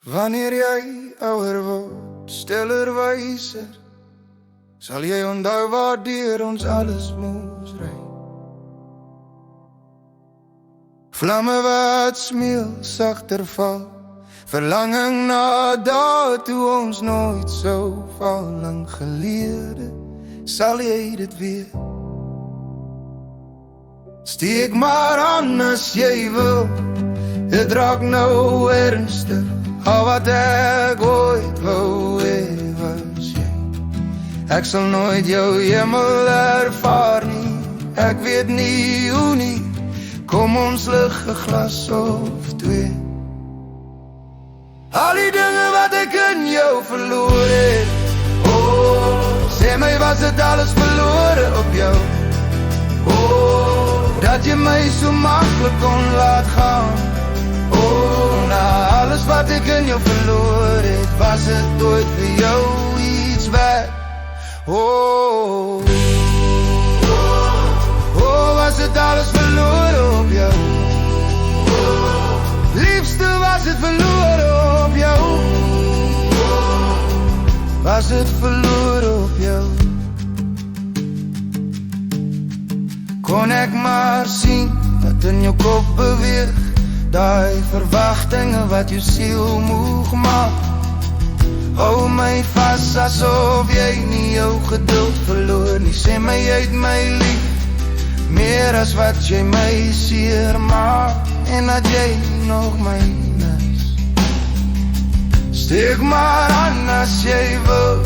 Wanneer jy ouer word, stiller wyser, sal jy onthou waardeur ons alles moes ry. Vlamme wat smeel, sagter val, verlanging na dae toe ons nooit sou val. Lang gelede, sal jy dit weet. Steek maar aan as jy wil, dit raak nou ernstig. Al wat ek ooit wou hê was jy. Ek sal nooit jou hemel ervaar nie, ek weet nie hoe nie. Kom ons lig 'n glas of twee. Al die dinge wat ek in jou verloor het, oh, sê my was dit alles verlore op jou. Oh, dat jy my so maklik kon laat gaan. Oh, na alles wat ek in jou verloor het, was het ooit vir jou iets werd? Oh, was het alles verloor op jou? Liefste, was het verloor op jou? Was het verloor op jou? Kon ek maar sien wat in jou kop beweeg, daai verwagtinge wat jou siel moeg maak. Hou my vas asof jy nie jou geduld verloor nie. Sê my jy het my lief, meer as wat jy my seer maak, en dat jy nog my mis. Steek maar aan as jy wil,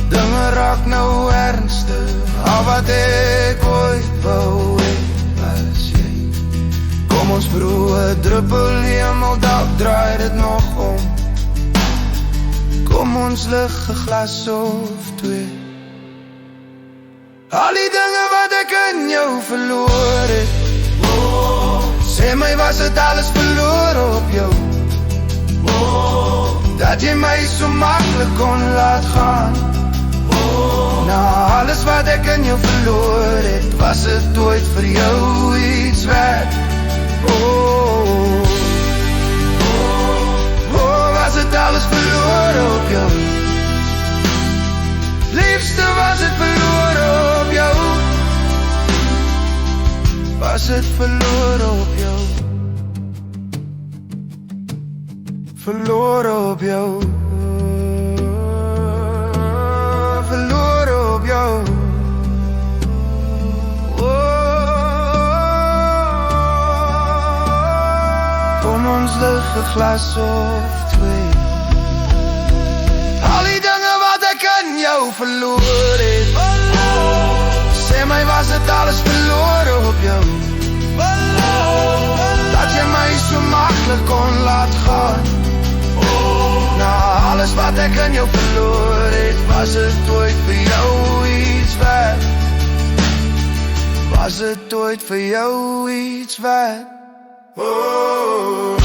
dinge raak nou ernstig. Al wat ek ooit wou hê was jy. Kom ons proe 'n druppel hemel, dalk draai dit nog om. Kom ons lig 'n glas of twee. Al die dinge wat ek in jou verloor het, oh, sê my was het alles verloor op jou. Oh, dat jy my so maklik kon laat gaan. Oh, na alles wat ek in jou verloor het, was het ooit vir jou iets werd? Oh, was het alles verloor op jou? Liefste, was het verloor op jou? Was het verloor op jou? Verloor op jou? Verloor op jou? Kom ons lig 'n glas of twee. Al die dinge wat ek in jou verloor het, sê my was het alles verloor op jou. Dat jy my so maklik kon laat gaan. Na alles wat ek in jou verloor het, was het ooit vir jou iets werd? Was het ooit vir jou iets werd? Oh,